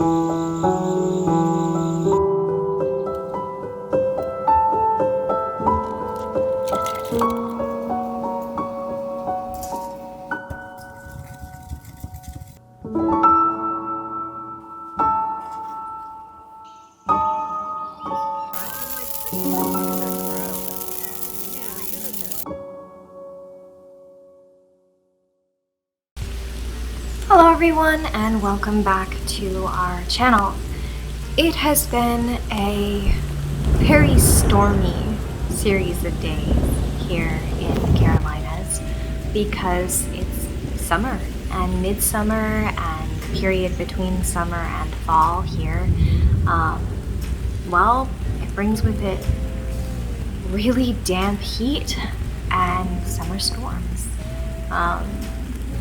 Hello everyone and welcome back to our channel. It has been a very stormy series of days here in the Carolinas because it's summer and midsummer and the period between summer and fall here. Well, it brings with it really damp heat and summer storms.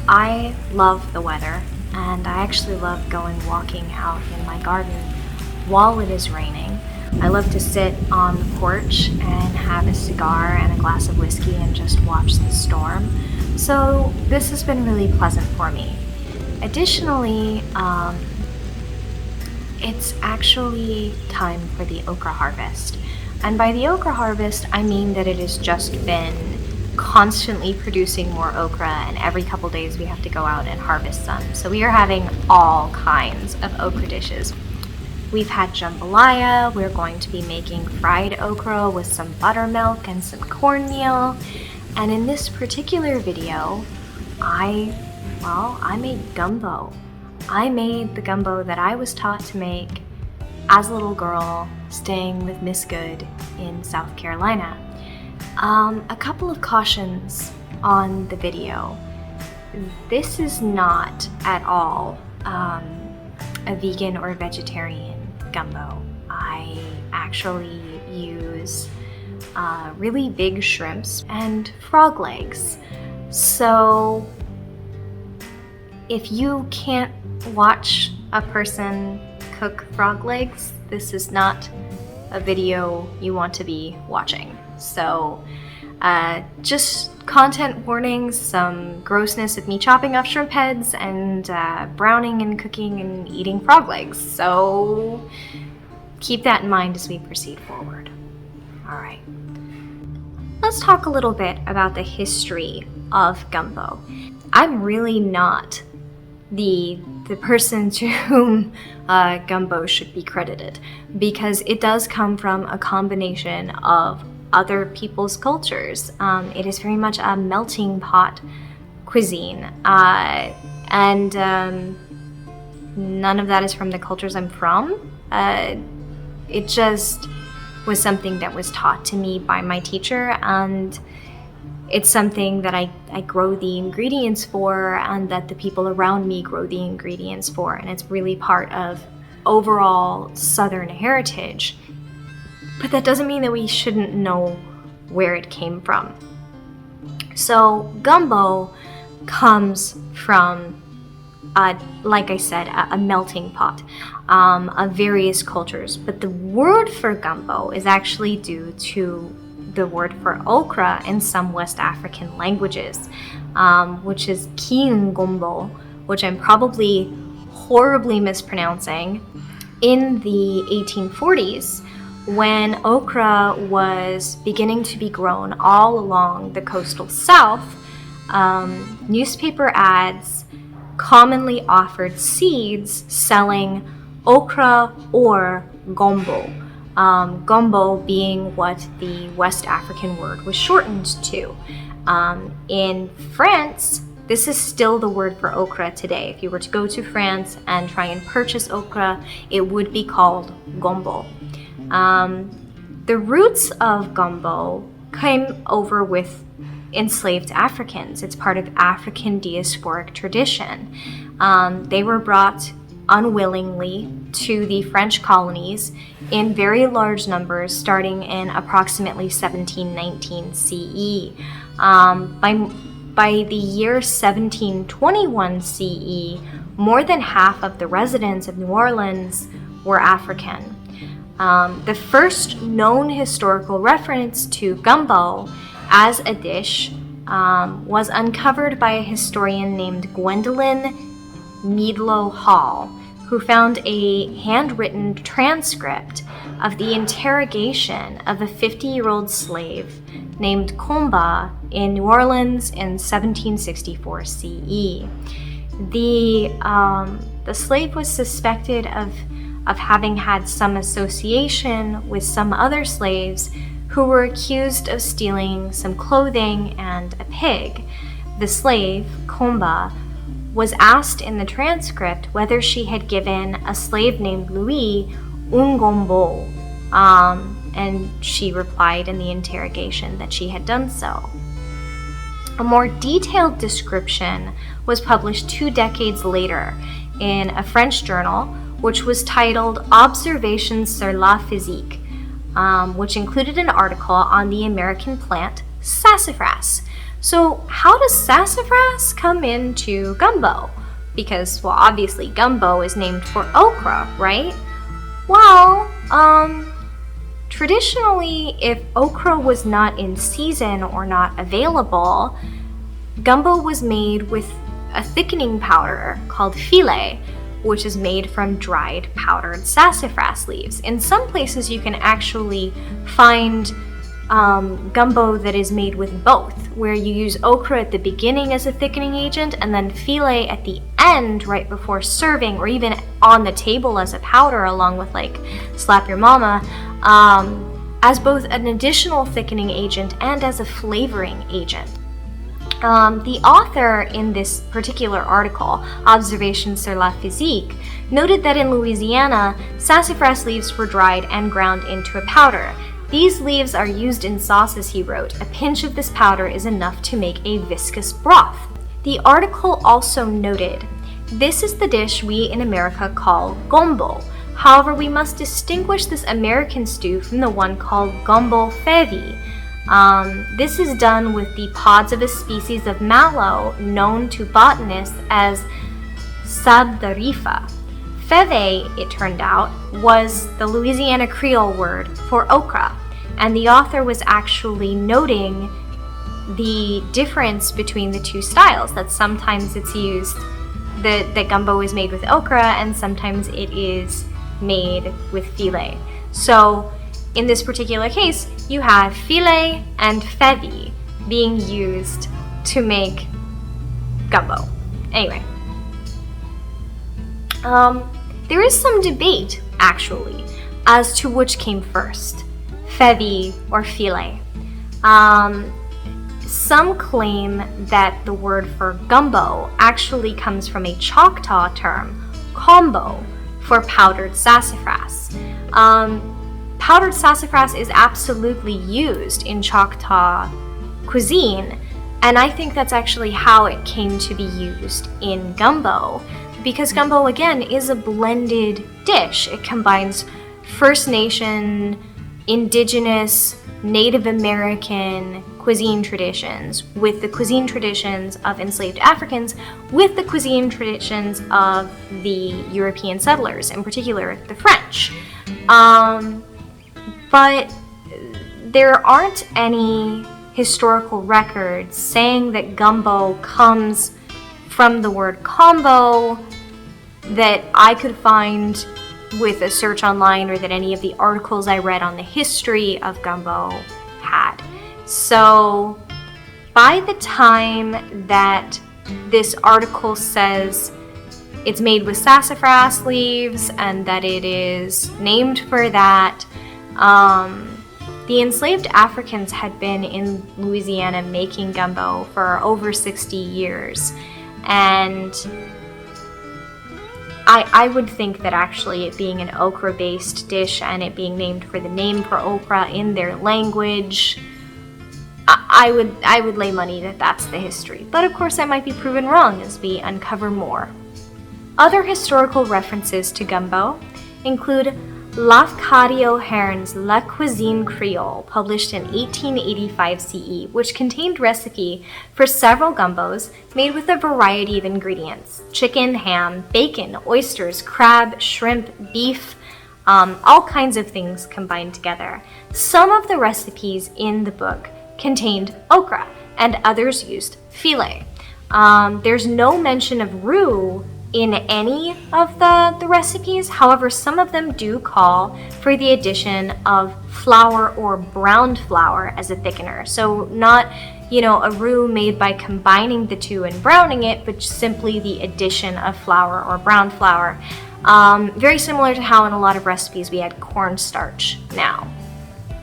I love the weather, and I actually love going walking out in my garden while it is raining. I love to sit on the porch and have a cigar and a glass of whiskey and just watch the storm. So this has been really pleasant for me. Additionally, it's actually time for the okra harvest. And by the okra harvest, I mean that it has just been constantly producing more okra, and every couple days we have to go out and harvest some. So we are having all kinds of okra dishes. We've had jambalaya, we're going to be making fried okra with some buttermilk and some cornmeal, and in this particular video, I made gumbo. I made the gumbo that I was taught to make as a little girl staying with Miss Good in South Carolina. A couple of cautions on the video. This is not at all a vegan or vegetarian gumbo. I actually use really big shrimps and frog legs. So if you can't watch a person cook frog legs, this is not a video you want to be watching. So just content warnings, some grossness of me chopping off shrimp heads and browning and cooking and eating frog legs. So keep that in mind as we proceed forward. All right. Let's talk a little bit about the history of gumbo. I'm really not the person to whom gumbo should be credited, because it does come from a combination of other people's cultures. It is very much a melting pot cuisine, and none of that is from the cultures I'm from. It just was something that was taught to me by my teacher, and it's something that I grow the ingredients for, and that the people around me grow the ingredients for, and it's really part of overall Southern heritage. But that doesn't mean that we shouldn't know where it came from. So gumbo comes from, like I said, a melting pot of various cultures. But the word for gumbo is actually due to the word for okra in some West African languages, which is King Gumbo, which I'm probably horribly mispronouncing. In the 1840s, when okra was beginning to be grown all along the coastal south, newspaper ads commonly offered seeds selling okra or gumbo. Gumbo being what the West African word was shortened to. In France, this is still the word for okra today. If you were to go to France and try and purchase okra, it would be called gumbo. The roots of gumbo came over with enslaved Africans. It's part of African diasporic tradition. They were brought unwillingly to the French colonies in very large numbers starting in approximately 1719 CE. By the year 1721 CE, more than half of the residents of New Orleans were African. The first known historical reference to gumbo as a dish was uncovered by a historian named Gwendolyn Meadlow Hall, who found a handwritten transcript of the interrogation of a 50-year-old slave named Komba in New Orleans in 1764 CE. The slave was suspected of having had some association with some other slaves who were accused of stealing some clothing and a pig. The slave, Komba, was asked in the transcript whether she had given a slave named Louis gumbo, and she replied in the interrogation that she had done so. A more detailed description was published 2 decades later in a French journal, which was titled Observations sur la physique, which included an article on the American plant sassafras. So how does sassafras come into gumbo? Because, well, obviously gumbo is named for okra, right? Well, traditionally, if okra was not in season or not available, gumbo was made with a thickening powder called filé, which is made from dried powdered sassafras leaves. In some places you can actually find gumbo that is made with both, where you use okra at the beginning as a thickening agent and then filé at the end right before serving, or even on the table as a powder along with like Slap Your Mama, as both an additional thickening agent and as a flavoring agent. The author in this particular article, Observations sur la physique, noted that in Louisiana, sassafras leaves were dried and ground into a powder. These leaves are used in sauces, he wrote. A pinch of this powder is enough to make a viscous broth. The article also noted, this is the dish we in America call gumbo. However, we must distinguish this American stew from the one called gumbo fevi. This is done with the pods of a species of mallow known to botanists as sabdarifa. Feve, it turned out, was the Louisiana Creole word for okra, and the author was actually noting the difference between the two styles, that sometimes it's used, that gumbo is made with okra and sometimes it is made with filé. So in this particular case, you have filé and feve being used to make gumbo. Anyway, there is some debate, actually, as to which came first, feve or filé. Some claim that the word for gumbo actually comes from a Choctaw term, combo, for powdered sassafras. Powdered sassafras is absolutely used in Choctaw cuisine, and I think that's actually how it came to be used in gumbo, because gumbo, again, is a blended dish. It combines First Nation, Indigenous, Native American cuisine traditions with the cuisine traditions of enslaved Africans with the cuisine traditions of the European settlers, in particular the French. But there aren't any historical records saying that gumbo comes from the word combo that I could find with a search online, or that any of the articles I read on the history of gumbo had. So by the time that this article says it's made with sassafras leaves and that it is named for that, the enslaved Africans had been in Louisiana making gumbo for over 60 years, and I would think that actually it being an okra-based dish and it being named for the name for okra in their language, I would lay money that that's the history. But of course I might be proven wrong as we uncover more. Other historical references to gumbo include Lafcadio O'Hairn's La Cuisine Creole, published in 1885 CE, which contained recipe for several gumbos made with a variety of ingredients: chicken, ham, bacon, oysters, crab, shrimp, beef, all kinds of things combined together. Some of the recipes in the book contained okra, and others used filé. There's no mention of roux in any of the recipes. However, some of them do call for the addition of flour or browned flour as a thickener. So not, a roux made by combining the two and browning it, but simply the addition of flour or brown flour. Very similar to how in a lot of recipes we add cornstarch now.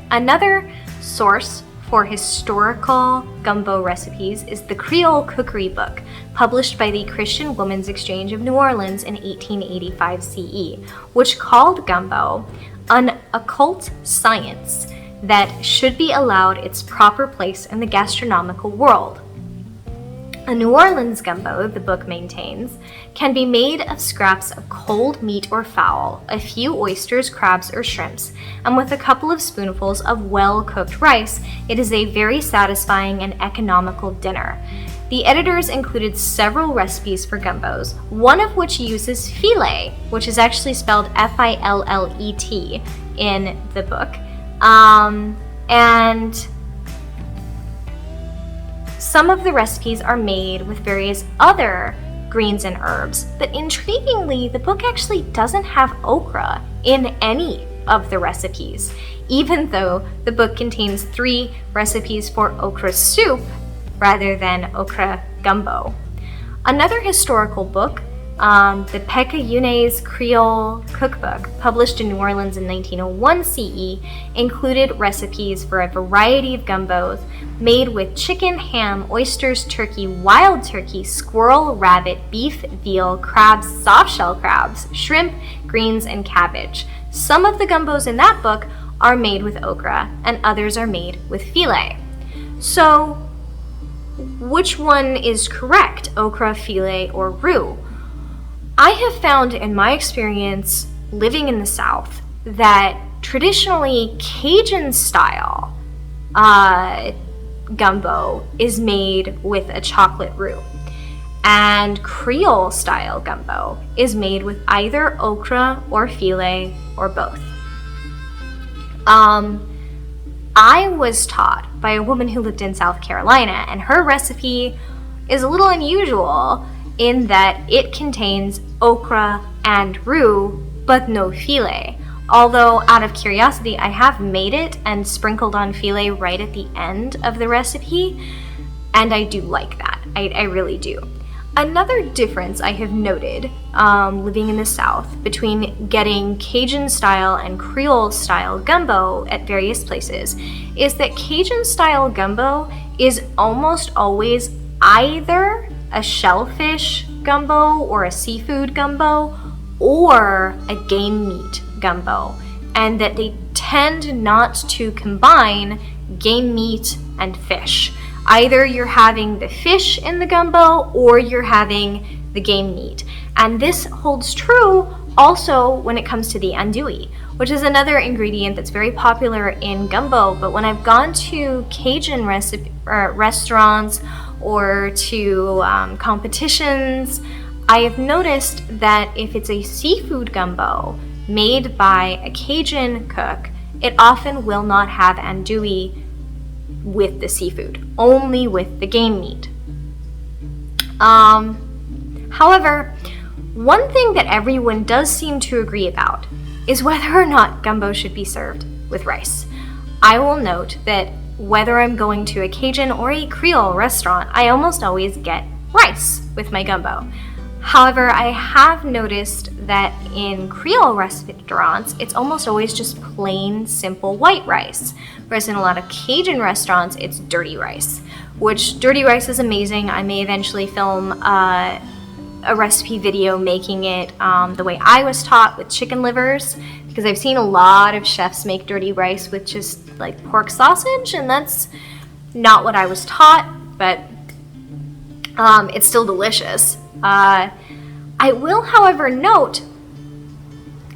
Another source for historical gumbo recipes is the Creole Cookery Book, published by the Christian Women's Exchange of New Orleans in 1885 CE, which called gumbo an occult science that should be allowed its proper place in the gastronomical world. A New Orleans gumbo, the book maintains, can be made of scraps of cold meat or fowl, a few oysters, crabs, or shrimps, and with a couple of spoonfuls of well-cooked rice, it is a very satisfying and economical dinner. The editors included several recipes for gumbos, one of which uses filé, which is actually spelled F-I-L-L-E-T in the book, and some of the recipes are made with various other greens and herbs, but intriguingly, the book actually doesn't have okra in any of the recipes, even though the book contains 3 recipes for okra soup rather than okra gumbo. Another historical book, the Cajun's Creole Cookbook, published in New Orleans in 1901 CE, included recipes for a variety of gumbos made with chicken, ham, oysters, turkey, wild turkey, squirrel, rabbit, beef, veal, crabs, soft-shell crabs, shrimp, greens, and cabbage. Some of the gumbos in that book are made with okra, and others are made with filé. So, which one is correct, okra, filé, or roux? I have found in my experience living in the South that traditionally Cajun style gumbo is made with a chocolate roux, and Creole style gumbo is made with either okra or filé or both. I was taught by a woman who lived in South Carolina, and her recipe is a little unusual in that it contains okra and roux, but no filé. Although, out of curiosity, I have made it and sprinkled on filé right at the end of the recipe, and I do like that. I really do. Another difference I have noted living in the South between getting Cajun style and Creole style gumbo at various places is that Cajun style gumbo is almost always either a shellfish gumbo or a seafood gumbo or a game meat gumbo, and that they tend not to combine game meat and fish. Either you're having the fish in the gumbo or you're having the game meat. And this holds true also when it comes to the andouille, which is another ingredient that's very popular in gumbo. But when I've gone to Cajun restaurants or to competitions, I have noticed that if it's a seafood gumbo made by a Cajun cook, it often will not have andouille with the seafood, only with the game meat. However, one thing that everyone does seem to agree about is whether or not gumbo should be served with rice. I will note that whether I'm going to a Cajun or a Creole restaurant, I almost always get rice with my gumbo. However, I have noticed that in Creole restaurants, it's almost always just plain, simple white rice. Whereas in a lot of Cajun restaurants, it's dirty rice, which dirty rice is amazing. I may eventually film a recipe video making it the way I was taught with chicken livers, because I've seen a lot of chefs make dirty rice with just like pork sausage, and that's not what I was taught, but it's still delicious. I will, however, note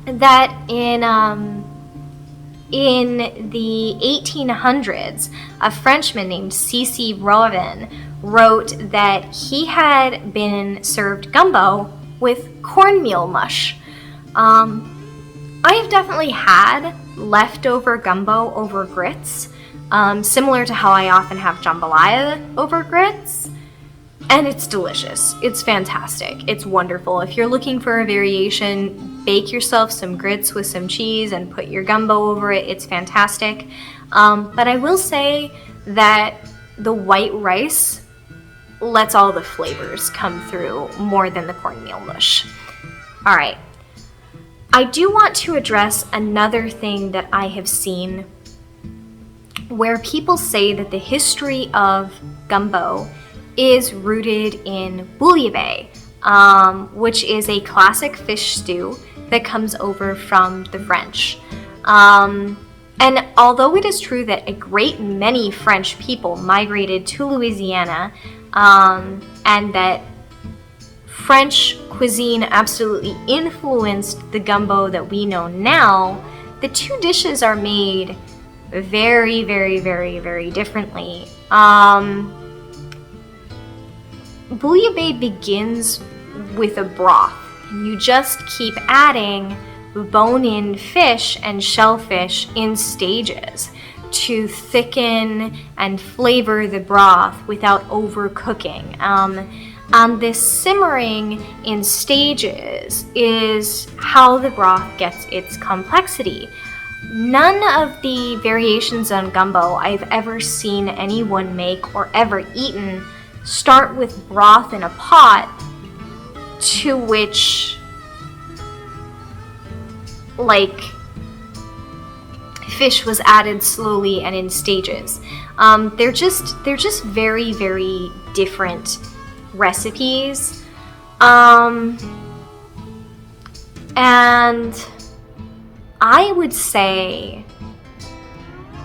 that in the 1800s, a Frenchman named C.C. Robin wrote that he had been served gumbo with cornmeal mush. I have definitely had leftover gumbo over grits, similar to how I often have jambalaya over grits. And it's delicious. It's fantastic. It's wonderful. If you're looking for a variation, bake yourself some grits with some cheese and put your gumbo over it. It's fantastic. But I will say that the white rice lets all the flavors come through more than the cornmeal mush. All right. I do want to address another thing that I have seen where people say that the history of gumbo is rooted in bouillabaisse, which is a classic fish stew that comes over from the French. And although it is true that a great many French people migrated to Louisiana, and that French cuisine absolutely influenced the gumbo that we know now, the two dishes are made very, very, very, very differently. Bouillabaisse begins with a broth. You just keep adding bone-in fish and shellfish in stages to thicken and flavor the broth without overcooking. And this simmering in stages is how the broth gets its complexity. None of the variations on gumbo I've ever seen anyone make or ever eaten start with broth in a pot to which, like, fish was added slowly and in stages. They're just very, very different recipes. And I would say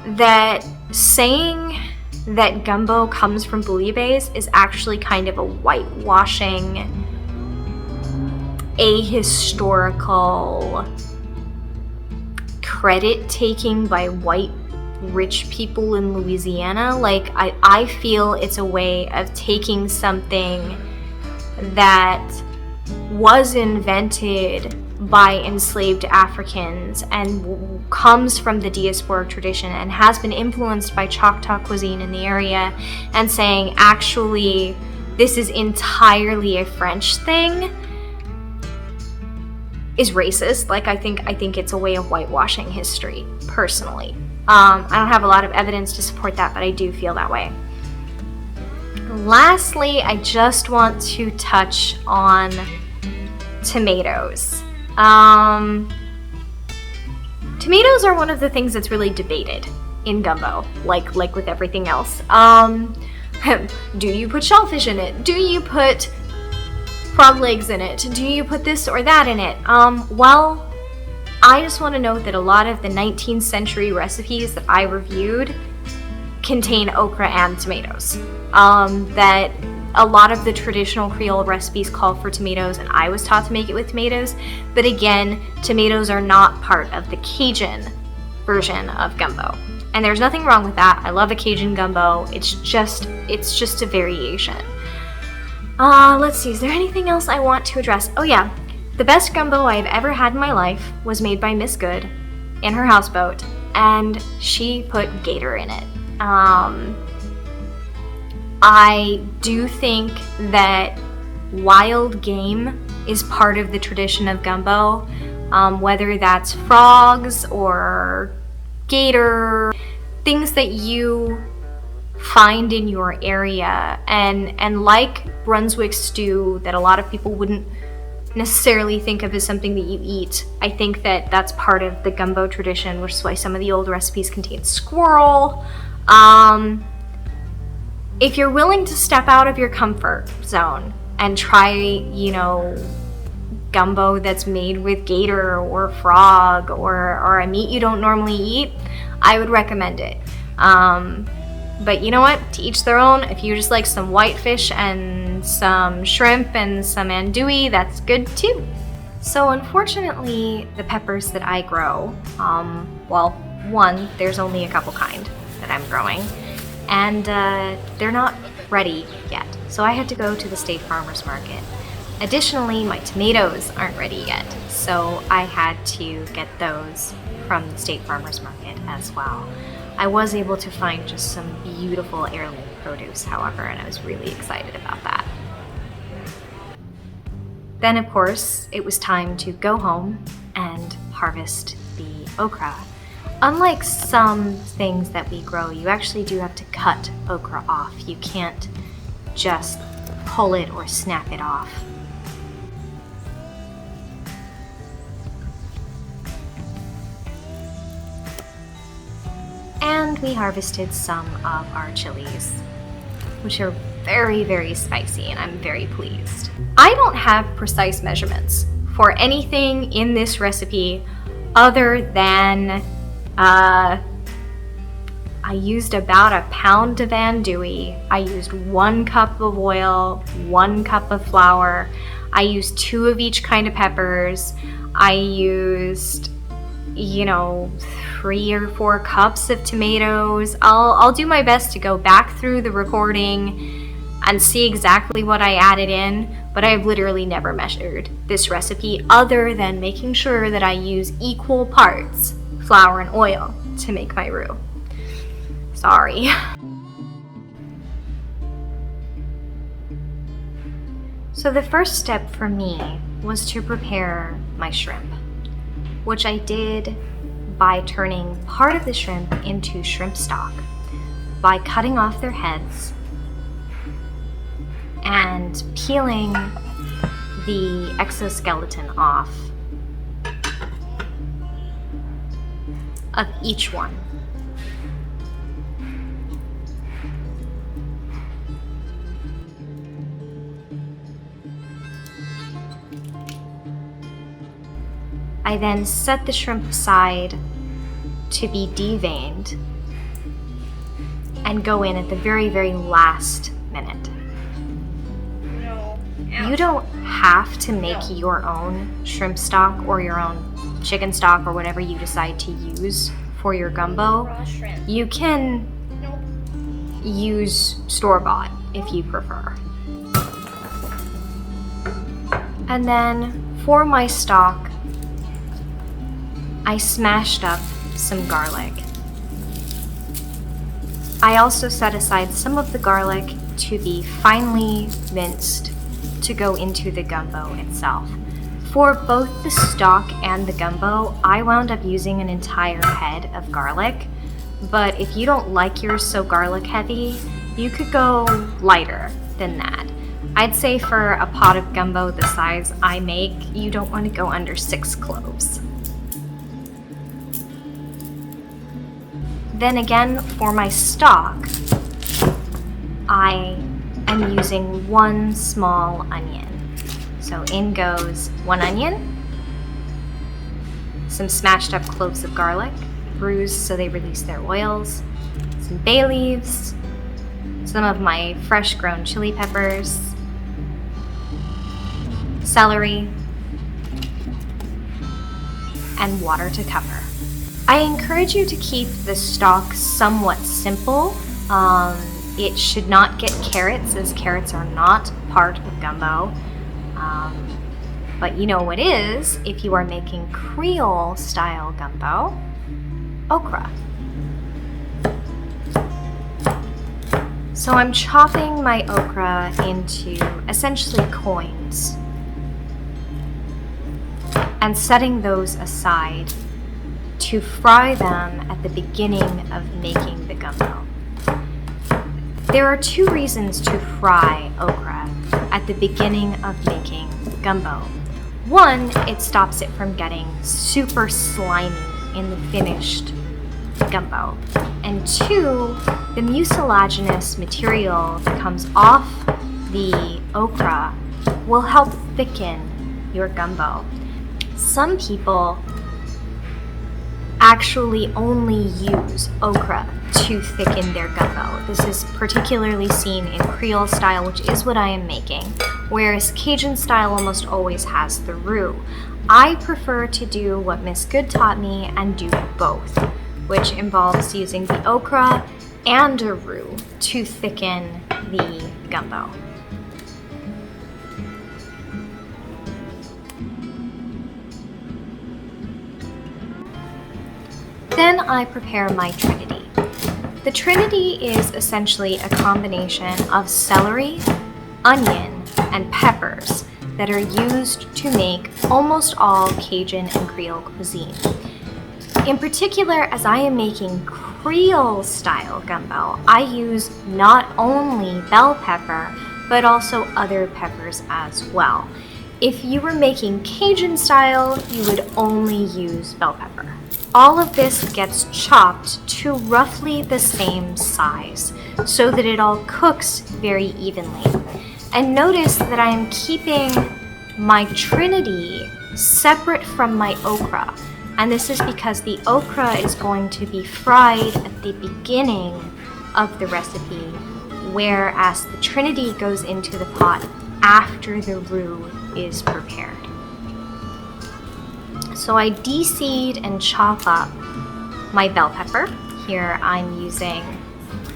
that saying that gumbo comes from bouillabaisse is actually kind of a whitewashing, ahistorical, credit taking by white rich people in Louisiana. Like, I feel it's a way of taking something that was invented by enslaved Africans and comes from the diasporic tradition and has been influenced by Choctaw cuisine in the area, and saying, actually, this is entirely a French thing, is racist. Like, I think it's a way of whitewashing history, personally. I don't have a lot of evidence to support that, but I do feel that way. Lastly, I just want to touch on tomatoes. Tomatoes are one of the things that's really debated in gumbo, like with everything else. Do you put shellfish in it? Do you put frog legs in it? Do you put this or that in it? Well, I just want to note that a lot of the 19th century recipes that I reviewed contain okra and tomatoes. That a lot of the traditional Creole recipes call for tomatoes, and I was taught to make it with tomatoes. But again, tomatoes are not part of the Cajun version of gumbo. And there's nothing wrong with that. I love a Cajun gumbo. It's just a variation. Let's see, is there anything else I want to address? Oh yeah, the best gumbo I've ever had in my life was made by Miss Good in her houseboat, and she put gator in it. I do think that wild game is part of the tradition of gumbo, whether that's frogs or gator, things that you find in your area. And like Brunswick stew, that a lot of people wouldn't necessarily think of as something that you eat, I think that that's part of the gumbo tradition, which is why some of the old recipes contain squirrel. If you're willing to step out of your comfort zone and try, gumbo that's made with gator or frog or a meat you don't normally eat, I would recommend it. But you know what? To each their own. If you just like some whitefish and some shrimp and some andouille, that's good too. So unfortunately, the peppers that I grow, there's only a couple kind that I'm growing, and they're not ready yet. So I had to go to the state farmer's market. Additionally, my tomatoes aren't ready yet, so I had to get those from the state farmer's market as well. I was able to find just some beautiful heirloom produce, however, and I was really excited about that. Then, of course, it was time to go home and harvest the okra. Unlike some things that we grow, you actually do have to cut okra off. You can't just pull it or snap it off. And we harvested some of our chilies, which are very, very spicy, and I'm very pleased. I don't have precise measurements for anything in this recipe other than I used about a pound of andouille. I used 1 cup of oil, 1 cup of flour. I used 2 of each kind of peppers. I used, 3 or 4 cups of tomatoes. I'll do my best to go back through the recording and see exactly what I added in, but I've literally never measured this recipe other than making sure that I use equal parts flour and oil to make my roux. Sorry. So the first step for me was to prepare my shrimp, which I did by turning part of the shrimp into shrimp stock, by cutting off their heads and peeling the exoskeleton off of each one. I then set the shrimp aside to be deveined and go in at the very, very last minute. You don't have to make your own shrimp stock or your own chicken stock or whatever you decide to use for your gumbo. You can use store-bought if you prefer. And then for my stock, I smashed up some garlic. I also set aside some of the garlic to be finely minced to go into the gumbo itself. For both the stock and the gumbo, I wound up using an entire head of garlic, but if you don't like yours so garlic heavy, you could go lighter than that. I'd say for a pot of gumbo the size I make, you don't want to go under 6 cloves. Then again, for my stock, I am using 1 small onion. So in goes 1 onion, some smashed up cloves of garlic, bruised so they release their oils, some bay leaves, some of my fresh grown chili peppers, celery, and water to cover. I encourage you to keep the stock somewhat simple. It should not get carrots, as carrots are not part of gumbo. But you know what is, if you are making Creole style gumbo, okra. So I'm chopping my okra into essentially coins and setting those aside to fry them at the beginning of making the gumbo. There are 2 reasons to fry okra at the beginning of making gumbo. 1, it stops it from getting super slimy in the finished gumbo. And 2, the mucilaginous material that comes off the okra will help thicken your gumbo. Some people actually only use okra to thicken their gumbo. This is particularly seen in Creole style, which is what I am making, whereas Cajun style almost always has the roux. I prefer to do what Miss Good taught me and do both, which involves using the okra and a roux to thicken the gumbo. Then I prepare my trinity. The trinity is essentially a combination of celery, onion, and peppers that are used to make almost all Cajun and Creole cuisine. In particular, as I am making Creole style gumbo, I use not only bell pepper, but also other peppers as well. If you were making Cajun style, you would only use bell pepper. All of this gets chopped to roughly the same size so that it all cooks very evenly. And notice that I am keeping my trinity separate from my okra. And this is because the okra is going to be fried at the beginning of the recipe, whereas the trinity goes into the pot after the roux is prepared. So I de-seed and chop up my bell pepper. Here I'm using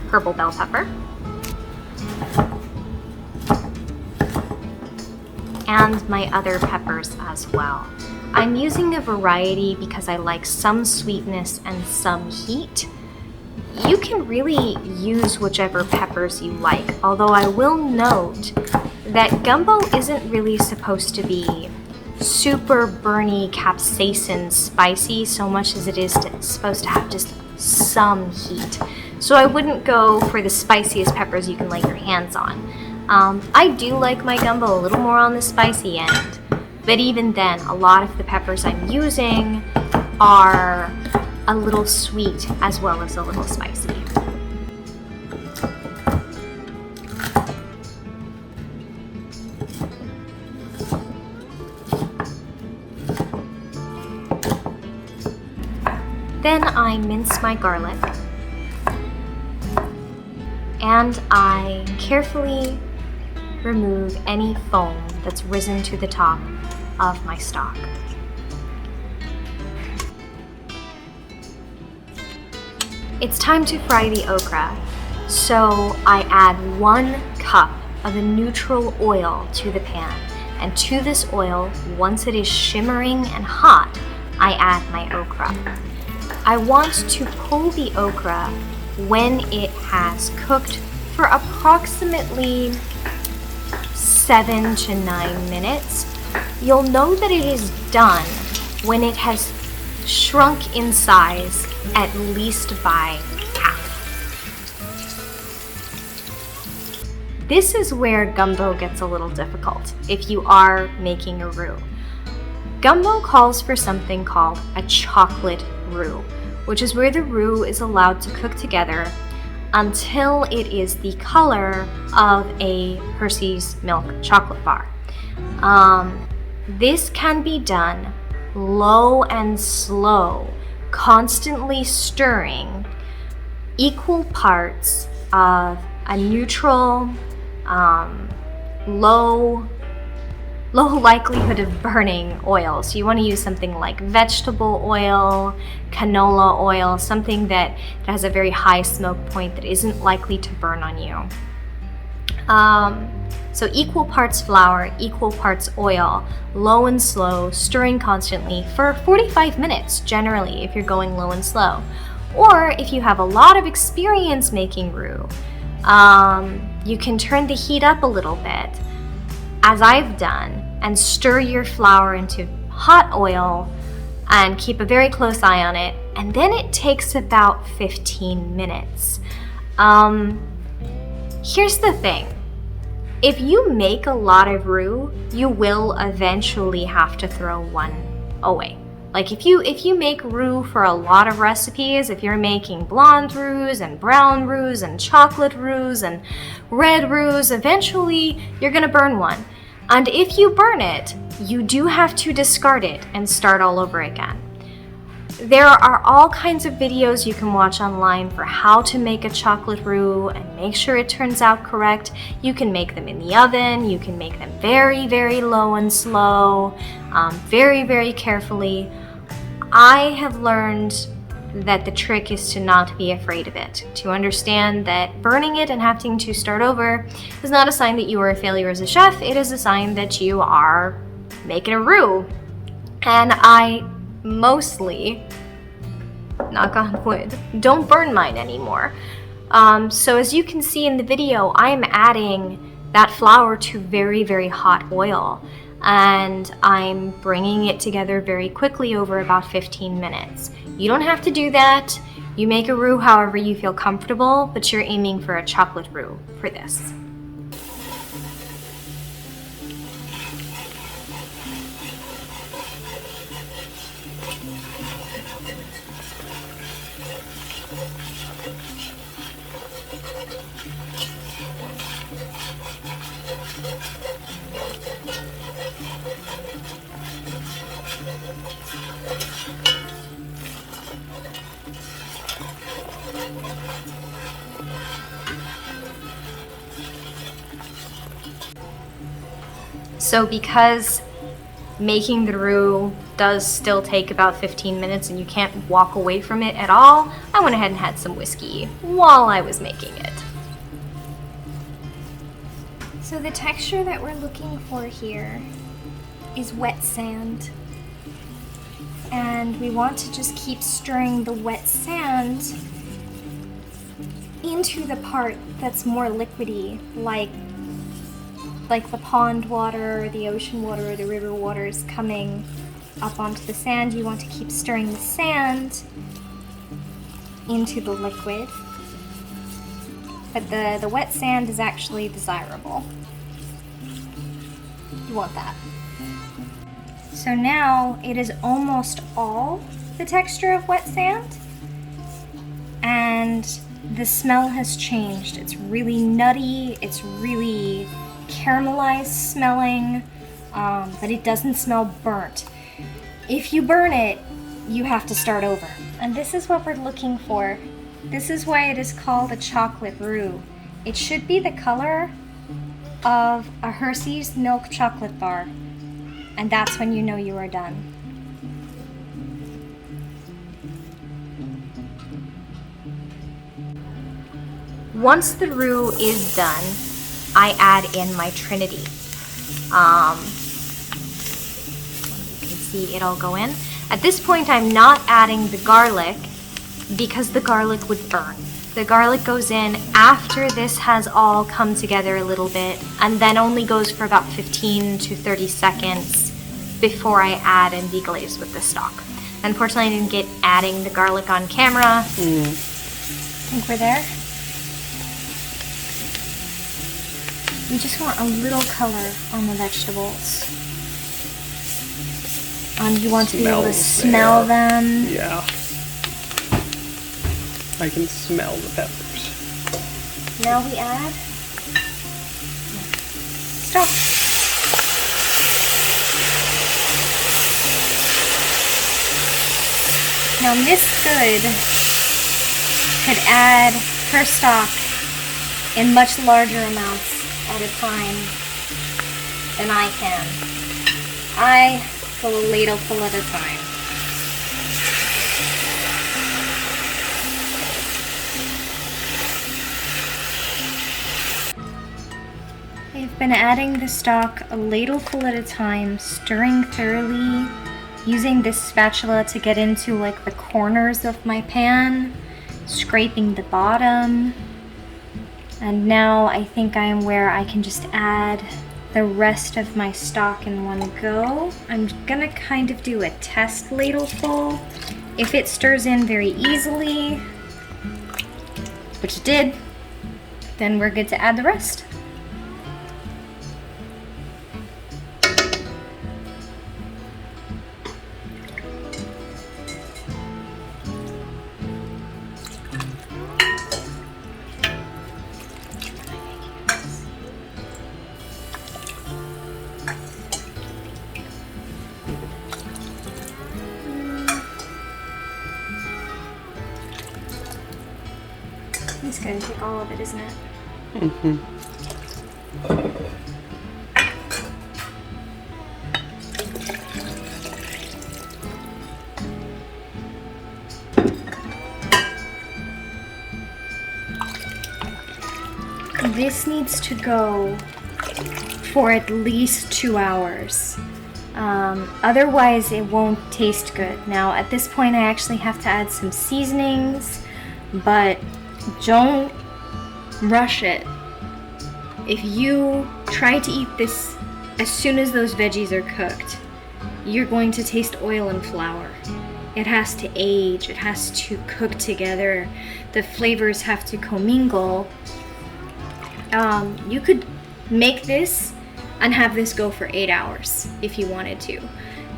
purple bell pepper. And my other peppers as well. I'm using a variety because I like some sweetness and some heat. You can really use whichever peppers you like, although I will note that gumbo isn't really supposed to be super burny, capsaicin, spicy so much as it is supposed to have just some heat. So I wouldn't go for the spiciest peppers you can lay your hands on. I do like my gumbo a little more on the spicy end, but even then, a lot of the peppers I'm using are a little sweet as well as a little spicy. Then I mince my garlic and I carefully remove any foam that's risen to the top of my stock. It's time to fry the okra, so I add 1 cup of a neutral oil to the pan, and to this oil, once it is shimmering and hot, I add my okra. I want to pull the okra when it has cooked for approximately 7 to 9 minutes. You'll know that it is done when it has shrunk in size at least by half. This is where gumbo gets a little difficult if you are making a roux. Gumbo calls for something called a chocolate roux, which is where the roux is allowed to cook together until it is the color of a Hershey's milk chocolate bar. This can be done low and slow, constantly stirring equal parts of a neutral, low likelihood of burning oil. So you want to use something like vegetable oil, canola oil, something that has a very high smoke point that isn't likely to burn on you. So equal parts flour, equal parts oil, low and slow, stirring constantly for 45 minutes generally if you're going low and slow. Or if you have a lot of experience making roux, you can turn the heat up a little bit, as I've done, and stir your flour into hot oil and keep a very close eye on it, and then it takes about 15 minutes. Here's the thing. If you make a lot of roux, you will eventually have to throw one away. Like if you make roux for a lot of recipes, if you're making blonde roux and brown roux and chocolate roux and red roux, eventually you're gonna burn one. And if you burn it, you do have to discard it and start all over again. There are all kinds of videos you can watch online for how to make a chocolate roux and make sure it turns out correct. You can make them in the oven, you can make them very, very low and slow, very, very carefully. I have learned that the trick is to not be afraid of it, to understand that burning it and having to start over is not a sign that you are a failure as a chef, it is a sign that you are making a roux. And I mostly, knock on wood, don't burn mine anymore. So as you can see in the video, I am adding that flour to very, very hot oil. and I'm bringing it together very quickly over about 15 minutes. You don't have to do that. You make a roux however you feel comfortable, but you're aiming for a chocolate roux for this. So because making the roux does still take about 15 minutes and you can't walk away from it at all, I went ahead and had some whiskey while I was making it. So the texture that we're looking for here is wet sand. And we want to just keep stirring the wet sand into the part that's more liquidy, like the pond water, or the ocean water, or the river water is coming up onto the sand. You want to keep stirring the sand into the liquid. But the wet sand is actually desirable. You want that. So now it is almost all the texture of wet sand, and the smell has changed. It's really nutty, it's really caramelized smelling, but it doesn't smell burnt. If you burn it, you have to start over. And this is what we're looking for. This is why it is called a chocolate roux. It should be the color of a Hershey's milk chocolate bar, and that's when you know you are done. Once the roux is done, I add in my trinity. You can see it all go in. At this point, I'm not adding the garlic because the garlic would burn. The garlic goes in after this has all come together a little bit, and then only goes for about 15 to 30 seconds before I add and deglaze with the stock. Unfortunately, I didn't get adding the garlic on camera. Think we're there? We just want a little color on the vegetables. You want to be able to smell them. Yeah. I can smell the peppers. Now we add stock. Now Miss Good could add her stock in much larger amounts at a time than I can. I go a ladleful at a time. I've been adding the stock a ladleful at a time, stirring thoroughly, using this spatula to get into like the corners of my pan, scraping the bottom. And now I think I am where I can just add the rest of my stock in one go. I'm gonna kind of do a test ladleful. If it stirs in very easily, which it did, then we're good to add the rest. It's gonna take all of it, isn't it? Mm-hmm. This needs to go for at least 2 hours. Otherwise, it won't taste good. Now, at this point, I actually have to add some seasonings, but don't rush it. If you try to eat this as soon as those veggies are cooked, you're going to taste oil and flour. It has to age, it has to cook together, the flavors have to commingle. You could make this and have this go for 8 hours if you wanted to.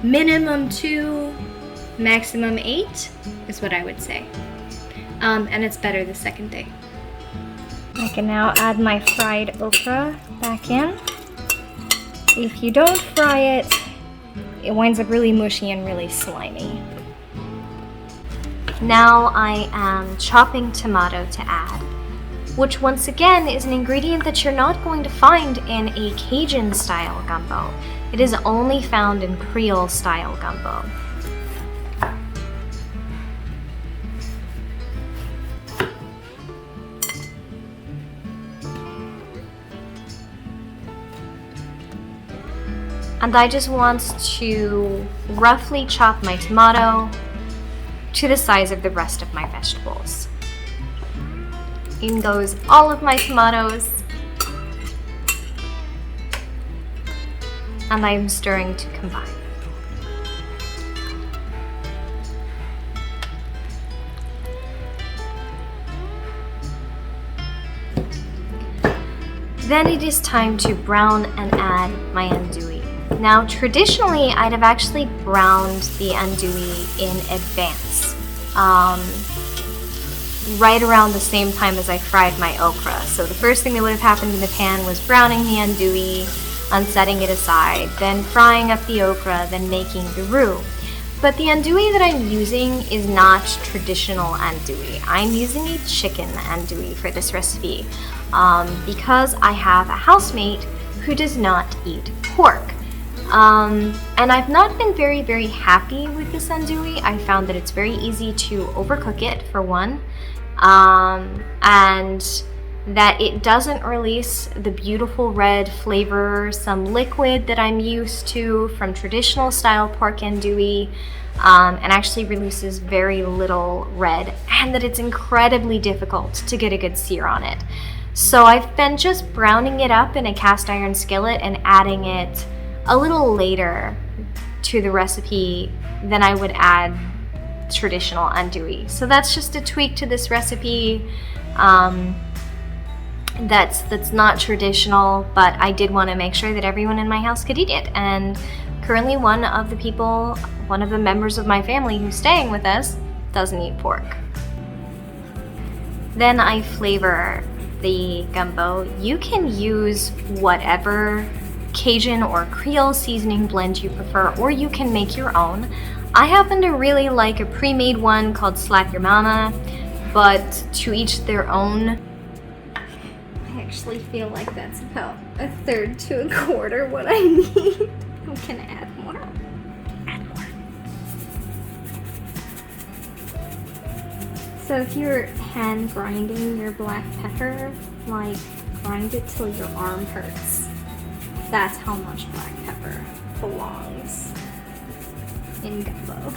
Minimum 2, maximum 8 is what I would say. And it's better the second day. I can now add my fried okra back in. If you don't fry it, it winds up really mushy and really slimy. Now I am chopping tomato to add, which once again is an ingredient that you're not going to find in a Cajun style gumbo. It is only found in Creole style gumbo. And I just want to roughly chop my tomato to the size of the rest of my vegetables. In goes all of my tomatoes. And I'm stirring to combine. Then it is time to brown and add my andouille. Now, traditionally, I'd have actually browned the andouille in advance, right around the same time as I fried my okra. So the first thing that would have happened in the pan was browning the andouille, and setting it aside, then frying up the okra, then making the roux. But the andouille that I'm using is not traditional andouille. I'm using a chicken andouille for this recipe because I have a housemate who does not eat pork. And I've not been very happy with this andouille. I found that it's very easy to overcook it, for one, and that it doesn't release the beautiful red flavor, some liquid that I'm used to from traditional style pork andouille, and actually releases very little red, and that it's incredibly difficult to get a good sear on it. So I've been just browning it up in a cast iron skillet and adding it a little later to the recipe than I would add traditional andouille. So that's just a tweak to this recipe that's not traditional, but I did want to make sure that everyone in my house could eat it. And currently one of the members of my family who's staying with us doesn't eat pork. Then I flavor the gumbo. You can use whatever Cajun or Creole seasoning blend you prefer, or you can make your own. I happen to really like a pre-made one called Slap Your Mama, but to each their own. I actually feel like that's about 1/3 to 1/4 what I need. I'm gonna add more. Add more. So if you're hand grinding your black pepper, like grind it till your arm hurts. That's how much black pepper belongs in gumbo.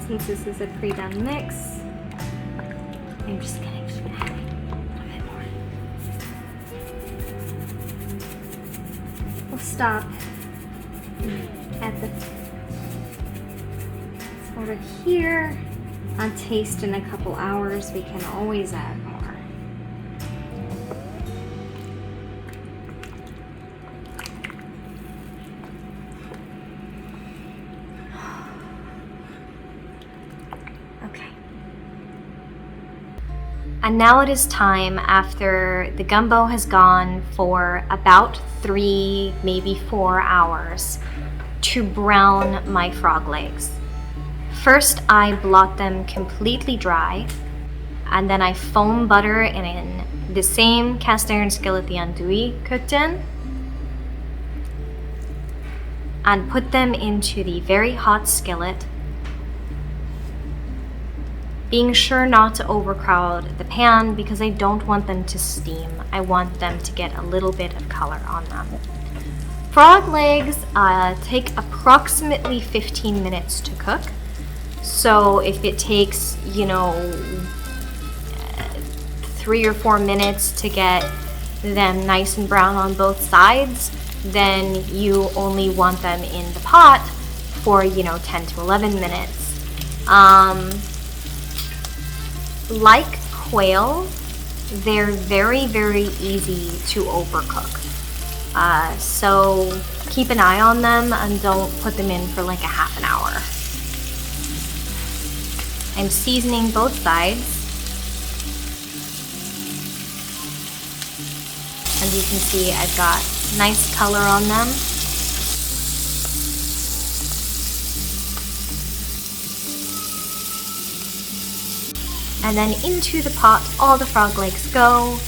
Since this is a pre-done mix, I'm just gonna add a little bit more. We'll stop at the sort of here. On taste in a couple hours, we can always add more. And now it is time, after the gumbo has gone for about 3, maybe 4 hours, to brown my frog legs. First, I blot them completely dry, and then I foam butter in the same cast iron skillet the andouille cooked in, and put them into the very hot skillet, being sure not to overcrowd the pan because I don't want them to steam. I want them to get a little bit of color on them. Frog legs take approximately 15 minutes to cook. So if it takes, 3 or 4 minutes to get them nice and brown on both sides, then you only want them in the pot for, 10 to 11 minutes. Like quail, they're very, very easy to overcook. So keep an eye on them and don't put them in for like a half an hour. I'm seasoning both sides. As you can see, I've got nice color on them. And then into the pot all the frog legs go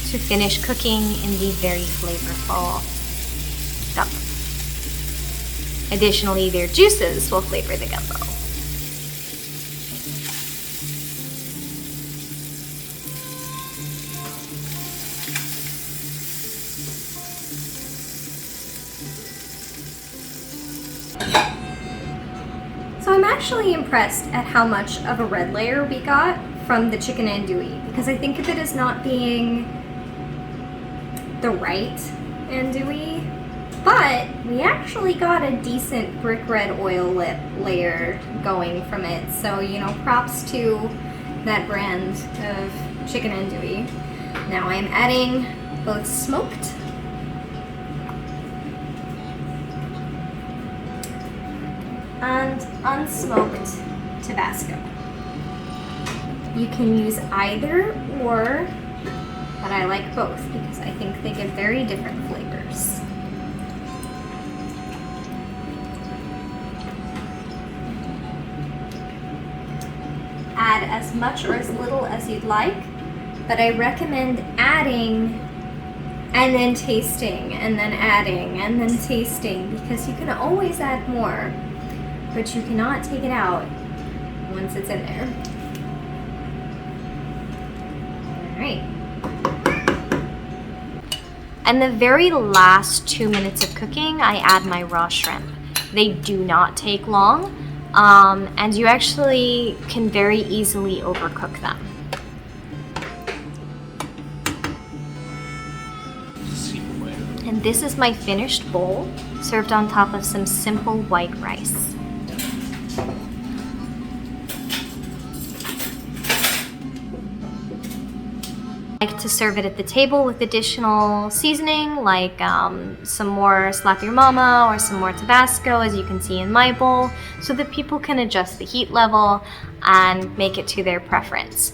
to finish cooking in the very flavorful gumbo. Additionally, their juices will flavor the gumbo. So I'm actually impressed at how much of a red layer we got from the chicken andouille, because I think of it as not being the right andouille, but we actually got a decent brick red oil lip layer going from it. So, props to that brand of chicken andouille. Now I'm adding both smoked and unsmoked Tabasco. You can use either or, but I like both because I think they give very different flavors. Add as much or as little as you'd like, but I recommend adding and then tasting and then adding and then tasting, because you can always add more, but you cannot take it out once it's in there. All right. And the very last 2 minutes of cooking, I add my raw shrimp. They do not take long, and you actually can very easily overcook them. And this is my finished bowl, served on top of some simple white rice. I like to serve it at the table with additional seasoning, like some more Slap Your Mama or some more Tabasco, as you can see in my bowl, so that people can adjust the heat level and make it to their preference.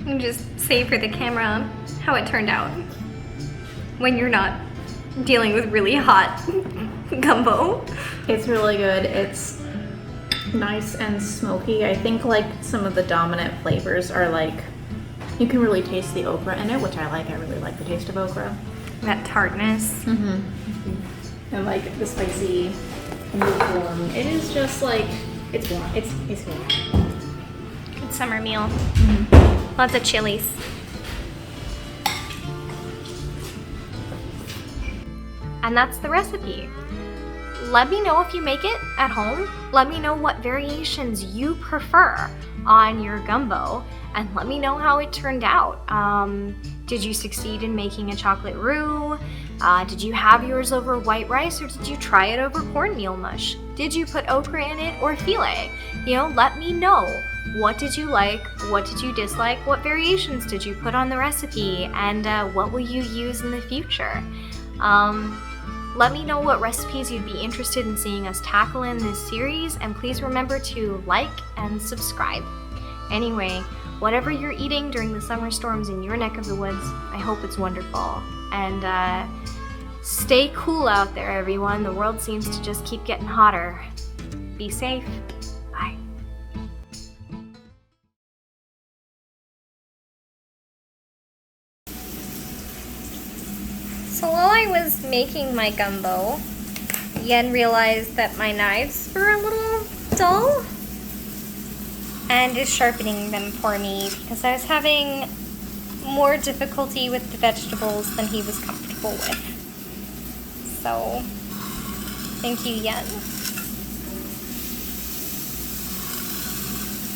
And just say for the camera how it turned out when you're not dealing with really hot gumbo. It's really good. It's nice and smoky. I think like some of the dominant flavors are like, you can really taste the okra in it, which I like. I really like the taste of okra. That tartness. Mm-hmm. And like the spicy lukewarm. It is just like, it's warm. It's warm. Good summer meal. Mm-hmm. Lots of chilies. And that's the recipe. Let me know if you make it at home. Let me know what variations you prefer on your gumbo, and let me know how it turned out. Did you succeed in making a chocolate roux? Did you have yours over white rice, or did you try it over cornmeal mush? Did you put okra in it or filé? Let me know. What did you like? What did you dislike? What variations did you put on the recipe? And what will you use in the future? Let me know what recipes you'd be interested in seeing us tackle in this series, and please remember to like and subscribe. Anyway, whatever you're eating during the summer storms in your neck of the woods, I hope it's wonderful. And stay cool out there, everyone. The world seems to just keep getting hotter. Be safe. Bye. So while I was making my gumbo, Yen realized that my knives were a little dull and is sharpening them for me because I was having more difficulty with the vegetables than he was comfortable with. So, thank you, Yen.